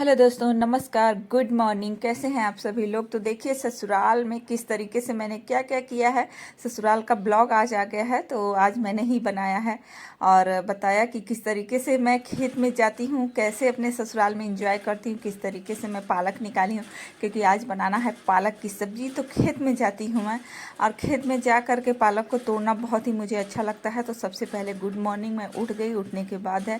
Hello दोस्तों, नमस्कार, good morning. कैसे हैं आप सभी लोग। तो देखिए ससुराल में किस तरीके से मैंने क्या क्या किया है। ससुराल का ब्लॉग आज आ गया है, तो आज मैंने ही बनाया है और बताया कि किस तरीके से मैं खेत में जाती हूँ, कैसे अपने ससुराल में एंजॉय करती हूँ, किस तरीके से मैं पालक निकाली हूँ, क्योंकि आज बनाना है पालक की सब्ज़ी। तो खेत में जाती हूँ मैं, और खेत में जा कर के पालक को तोड़ना बहुत ही मुझे अच्छा लगता है। तो सबसे पहले गुड मॉर्निंग, मैं उठ गई। उठने के बाद है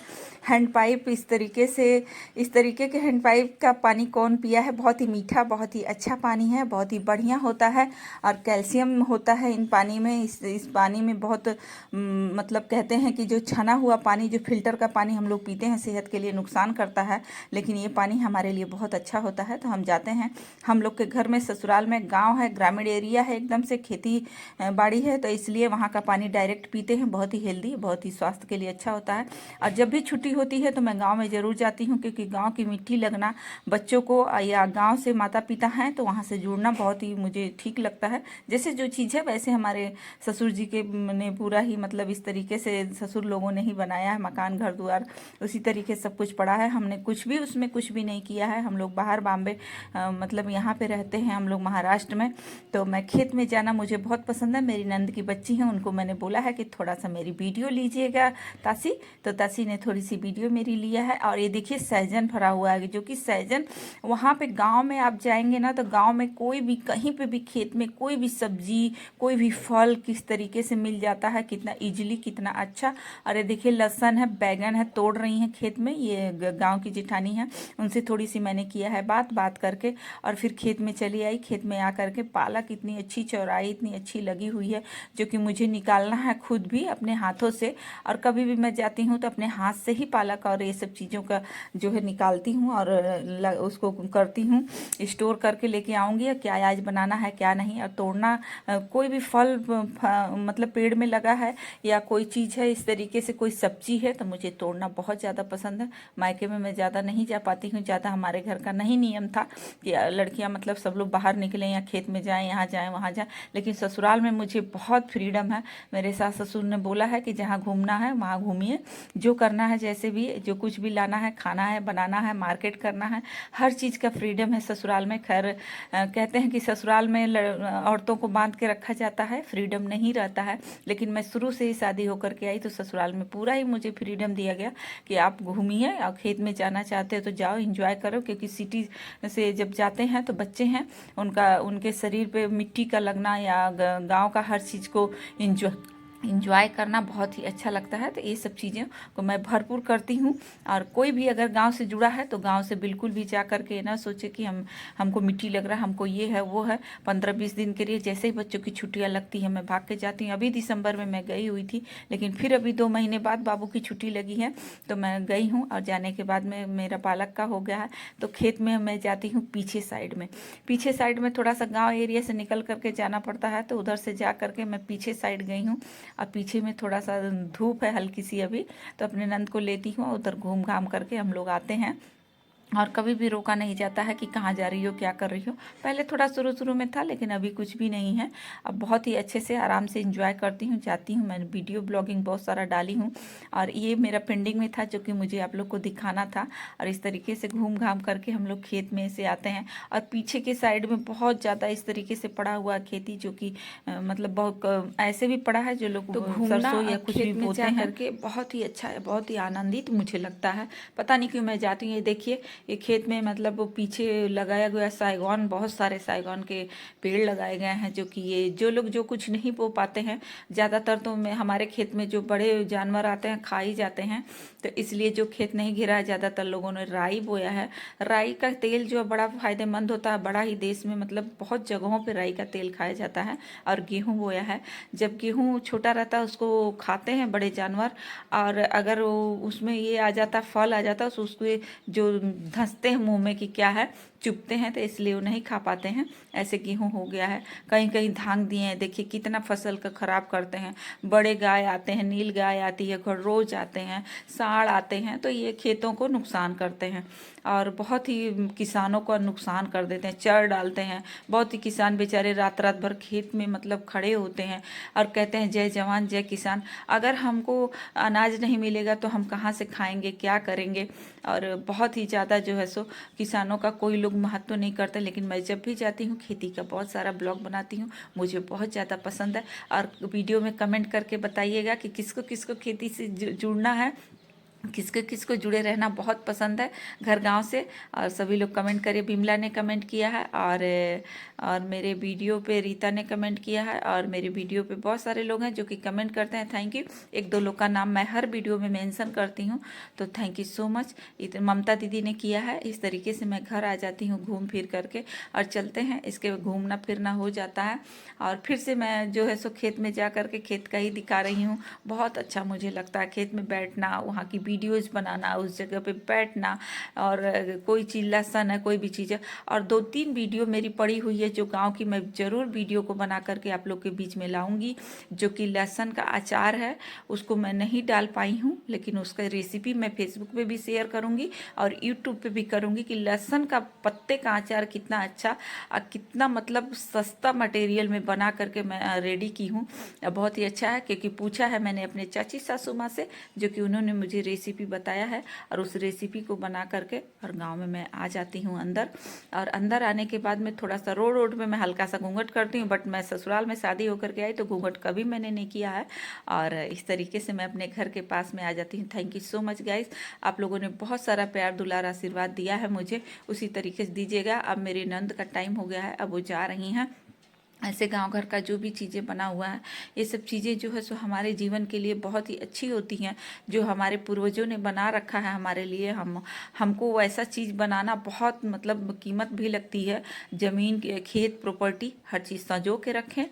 हैंड पाइप, इस तरीके के हैंड पाइप का पानी कौन पिया है। बहुत ही मीठा, बहुत ही अच्छा पानी है, बहुत ही बढ़िया होता है और कैल्शियम होता है इन पानी में। इस पानी में बहुत मतलब कहते हैं कि जो छना हुआ पानी, जो फिल्टर का पानी हम लोग पीते हैं, सेहत के लिए नुकसान करता है, लेकिन ये पानी हमारे लिए बहुत अच्छा होता है। तो हम जाते हैं, हम लोग के घर में ससुराल में गाँव है, ग्रामीण एरिया है, एकदम से खेती बाड़ी है, तो इसलिए वहाँ का पानी डायरेक्ट पीते हैं। बहुत ही हेल्दी, बहुत ही स्वास्थ्य के लिए अच्छा होता है। और जब भी छुट्टी होती है तो मैं गाँव में ज़रूर जाती हूँ, क्योंकि गाँव की मिट्टी लगना बच्चों को, या गांव से माता पिता हैं तो वहाँ से जुड़ना बहुत ही मुझे ठीक लगता है। जैसे जो चीज़ है वैसे हमारे ससुर जी के ने पूरा ही मतलब इस तरीके से ससुर लोगों ने ही बनाया है, मकान घर द्वार उसी तरीके से सब कुछ पड़ा है। हमने कुछ भी उसमें कुछ भी नहीं किया है। हम लोग बाहर बॉम्बे मतलब यहाँ पे रहते हैं हम लोग महाराष्ट्र में। तो मैं खेत में जाना मुझे बहुत पसंद है। मेरी नंद की बच्ची हैं, उनको मैंने बोला है कि थोड़ा सा मेरी वीडियो लीजिएगा तासी, तो तासी ने थोड़ी सी वीडियो मेरी लिया है। और ये देखिए सहजन भरा हुआ है, जो कि सहजन वहाँ पे गांव में आप जाएंगे ना, तो गांव में कोई भी कहीं पे भी खेत में कोई भी सब्जी, कोई भी फल किस तरीके से मिल जाता है, कितना इजीली, कितना अच्छा। अरे देखिए लहसुन है, बैगन है, तोड़ रही हैं खेत में, ये गांव की जिठानी है, उनसे थोड़ी सी मैंने किया है बात करके, और फिर खेत में चली आई। खेत में आकर के पालक इतनी अच्छी चौड़ाई, इतनी अच्छी लगी हुई है, जो कि मुझे निकालना है खुद भी अपने हाथों से। और कभी भी मैं जाती हूँ तो अपने हाथ से ही पालक और ये सब चीज़ों का जो है निकालती हूँ और उसको करती हूँ, स्टोर करके लेके आऊँगी क्या आज बनाना है क्या नहीं। और तोड़ना कोई भी फल मतलब पेड़ में लगा है या कोई चीज़ है इस तरीके से, कोई सब्जी है, तो मुझे तोड़ना बहुत ज़्यादा पसंद है। मायके में मैं ज़्यादा नहीं जा पाती हूँ, ज़्यादा हमारे घर का नहीं नियम था कि लड़कियाँ मतलब सब लोग बाहर निकलें या खेत में जाएँ, यहाँ जाएँ वहाँ जाएँ, लेकिन ससुराल में मुझे बहुत फ्रीडम है। मेरे सास ससुर ने बोला है कि जहाँ घूमना है वहाँ घूमिए, जो करना है, जैसे भी जो कुछ भी लाना है, खाना है, बनाना है, मार्केट करना है, हर चीज़ का फ्रीडम है ससुराल में। खैर कहते हैं कि ससुराल में औरतों को बांध के रखा जाता है, फ्रीडम नहीं रहता है, लेकिन मैं शुरू से ही शादी होकर के आई तो ससुराल में पूरा ही मुझे फ्रीडम दिया गया कि आप घूमिए और खेत में जाना चाहते हो तो जाओ, एंजॉय करो। क्योंकि सिटी से जब जाते हैं तो बच्चे हैं, उनके शरीर पे मिट्टी का लगना या गाँव का हर चीज़ को इंजॉय करना बहुत ही अच्छा लगता है। तो ये सब चीज़ों को मैं भरपूर करती हूँ। और कोई भी अगर गांव से जुड़ा है तो गांव से बिल्कुल भी जा कर के ना सोचे कि हमको मिट्टी लग रहा है, हमको ये है वो है। 15-20 दिन के लिए जैसे ही बच्चों की छुट्टियां लगती हैं मैं भाग के जाती हूँ। अभी दिसंबर में मैं गई हुई थी, लेकिन फिर अभी 2 महीने बाद बाबू की छुट्टी लगी है तो मैं गई हूँ। और जाने के बाद में मेरा पालक का हो गया है, तो खेत में मैं जाती हूँ पीछे साइड में थोड़ा सा गाँव एरिया से निकल करके जाना पड़ता है, तो उधर से जा करके मैं पीछे साइड गई हूँ। और पीछे में थोड़ा सा धूप है हल्की सी अभी, तो अपने नंद को लेती हूँ, उधर घूम घाम करके हम लोग आते हैं। और कभी भी रोका नहीं जाता है कि कहाँ जा रही हो, क्या कर रही हो। पहले थोड़ा शुरू में था, लेकिन अभी कुछ भी नहीं है। अब बहुत ही अच्छे से आराम से एंजॉय करती हूँ, जाती हूँ। मैंने वीडियो ब्लॉगिंग बहुत सारा डाली हूँ, और ये मेरा पेंडिंग में था जो कि मुझे आप लोग को दिखाना था। और इस तरीके से घूम घाम करके हम लोग खेत में से आते हैं। और पीछे के साइड में बहुत ज़्यादा इस तरीके से पड़ा हुआ खेती, जो कि मतलब बहुत ऐसे भी पड़ा है जो लोग तो सरसों या कुछ भी बोते हैं करके बहुत ही अच्छा है, बहुत ही आनंदित मुझे लगता है। पता नहीं क्यों मैं जाती हूँ। ये देखिए ये खेत में मतलब वो पीछे लगाया गया साइगॉन, बहुत सारे साइगॉन के पेड़ लगाए गए हैं, जो कि ये जो लोग जो कुछ नहीं बो पाते हैं, ज़्यादातर तो हमारे खेत में जो बड़े जानवर आते हैं खा ही जाते हैं, तो इसलिए जो खेत नहीं घिरा है ज़्यादातर लोगों ने राई बोया है। राई का तेल जो बड़ा फायदेमंद होता है, बड़ा ही देश में मतलब बहुत जगहों पर राई का तेल खाया जाता है। और गेहूँ बोया है, जब गेहूँ छोटा रहता है उसको खाते हैं बड़े जानवर, और अगर उसमें ये आ जाता, फल आ जाता, तो उसको जो धंसते हैं मुंह में कि क्या है, चुभते हैं, तो इसलिए वो नहीं खा पाते हैं। ऐसे गेहूं हो गया है, कहीं कहीं धांग दिए हैं, देखिए कितना फसल का खराब करते हैं। बड़े गाय आते हैं, नील गाय आती है, खरगोश आते हैं, सांड आते हैं, तो ये खेतों को नुकसान करते हैं और बहुत ही किसानों को नुकसान कर देते हैं, चर डालते हैं। बहुत ही किसान बेचारे रात रात भर खेत में मतलब खड़े होते हैं और कहते हैं जय जवान जय किसान। अगर हमको अनाज नहीं मिलेगा तो हम कहाँ से खाएंगे, क्या करेंगे। और बहुत ही ज़्यादा जो है सो किसानों का कोई लोग महत्व नहीं करते, लेकिन मैं जब भी जाती हूँ खेती का बहुत सारा ब्लॉग बनाती हूँ, मुझे बहुत ज़्यादा पसंद है। और वीडियो में कमेंट करके बताइएगा कि किसको किसको खेती से जुड़ना है, किसको किसको जुड़े रहना बहुत पसंद है घर गांव से। और सभी लोग कमेंट करिए। बिमला ने कमेंट किया है, और मेरे वीडियो पे रीता ने कमेंट किया है, और मेरे वीडियो पे बहुत सारे लोग हैं जो कि कमेंट करते हैं। Thank you. एक दो लोग का नाम मैं हर वीडियो में मेंशन करती हूँ, तो थैंक यू सो मच। ममता दीदी ने किया है। इस तरीके से मैं घर आ जाती हूँ घूम फिर करके, और चलते हैं, इसके घूमना फिरना हो जाता है। और फिर से मैं जो है सो खेत में जा करके खेत का ही दिखा रही हूँ। बहुत अच्छा मुझे लगता है खेत में बैठना, वहाँ की वीडियोज़ बनाना, उस जगह पे बैठना, और कोई चीज़ लहसुन है, कोई भी चीज़ है। और 2-3 वीडियो मेरी पड़ी हुई है जो गांव की, मैं ज़रूर वीडियो को बना करके आप लोग के बीच में लाऊंगी। जो कि लहसुन का अचार है, उसको मैं नहीं डाल पाई हूँ, लेकिन उसका रेसिपी मैं फेसबुक पे भी शेयर करूँगी और यूट्यूब पे भी करूँगी कि लहसुन का पत्ते का अचार कितना अच्छा और कितना मतलब सस्ता मटेरियल में बना करके मैं रेडी की हूँ। बहुत ही अच्छा है, क्योंकि पूछा है मैंने अपने चाची सासू माँ से, जो कि उन्होंने मुझे रेसिपी बताया है, और उस रेसिपी को बना करके और गांव में मैं आ जाती हूँ अंदर। और अंदर आने के बाद में थोड़ा सा रोड में मैं हल्का सा घूंघट करती हूँ, बट मैं ससुराल में शादी होकर के आई तो घूंघट कभी मैंने नहीं किया है। और इस तरीके से मैं अपने घर के पास में आ जाती हूँ। Thank you so much guys, आप लोगों ने बहुत सारा प्यार दुलार आशीर्वाद दिया है मुझे, उसी तरीके से दीजिएगा। अब मेरी नंद का टाइम हो गया है, अब वो जा रही हैं। ऐसे गांव घर का जो भी चीज़ें बना हुआ है, ये सब चीज़ें जो है सो हमारे जीवन के लिए बहुत ही अच्छी होती हैं, जो हमारे पूर्वजों ने बना रखा है हमारे लिए। हमको वैसा चीज़ बनाना बहुत मतलब कीमत भी लगती है। ज़मीन खेत प्रॉपर्टी हर चीज़ संजो के रखें,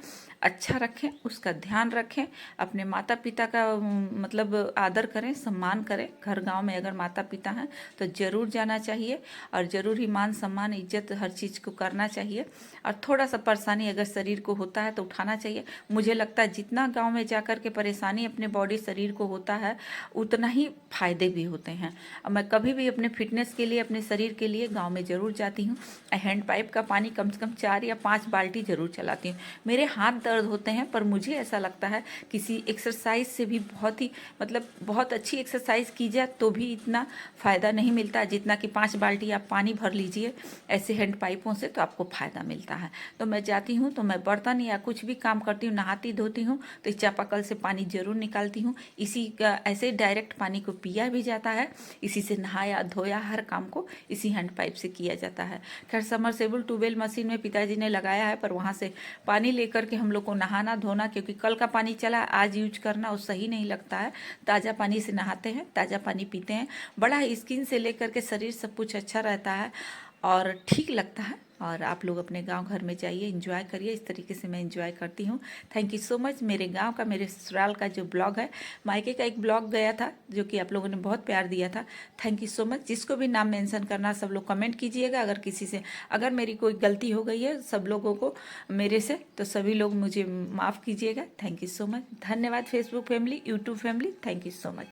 अच्छा रखें, उसका ध्यान रखें, अपने माता पिता का मतलब आदर करें, सम्मान करें। घर गांव में अगर माता पिता हैं तो ज़रूर जाना चाहिए, और ज़रूर ही मान सम्मान इज्जत हर चीज़ को करना चाहिए। और थोड़ा सा परेशानी अगर शरीर को होता है तो उठाना चाहिए। मुझे लगता है जितना गांव में जाकर के परेशानी अपने बॉडी शरीर को होता है, उतना ही फायदे भी होते हैं। अब मैं कभी भी अपने फिटनेस के लिए, अपने शरीर के लिए गांव में ज़रूर जाती हूँ। हैंड पाइप का पानी कम से कम 4 या 5 बाल्टी ज़रूर चलाती हूँ। मेरे हाथ दर्द होते हैं, पर मुझे ऐसा लगता है किसी एक्सरसाइज से भी बहुत ही मतलब बहुत अच्छी एक्सरसाइज की जाए तो भी इतना फ़ायदा नहीं मिलता जितना कि 5 बाल्टी आप पानी भर लीजिए ऐसे हैंड पाइपों से, तो आपको फ़ायदा मिलता है। तो मैं जाती हूँ तो मैं बर्तन या कुछ भी काम करती हूँ, नहाती धोती हूँ, तो इस चापाकल से पानी ज़रूर निकालती हूँ। इसी का ऐसे डायरेक्ट पानी को पिया भी जाता है, इसी से नहाया धोया, हर काम को इसी हैंड पाइप से किया जाता है। खैर समरसेबल ट्यूबवेल मशीन में पिताजी ने लगाया है, पर वहाँ से पानी लेकर के हम लोग को नहाना धोना, क्योंकि कल का पानी चला आज यूज करना वो सही नहीं लगता है। ताज़ा पानी से नहाते हैं, ताज़ा पानी पीते हैं, बड़ा स्किन से लेकर के शरीर सब कुछ अच्छा रहता है और ठीक लगता है। और आप लोग अपने गांव घर में जाइए, एंजॉय करिए। इस तरीके से मैं एंजॉय करती हूँ। Thank you so much. मेरे गांव का, मेरे ससुराल का जो ब्लॉग है, मायके का एक ब्लॉग गया था जो कि आप लोगों ने बहुत प्यार दिया था। Thank you so much. जिसको भी नाम मेंशन करना सब लोग कमेंट कीजिएगा। अगर किसी से अगर मेरी कोई गलती हो गई है सब लोगों को मेरे से, तो सभी लोग मुझे माफ़ कीजिएगा। Thank you so much. धन्यवाद Facebook family, YouTube family, thank you so much.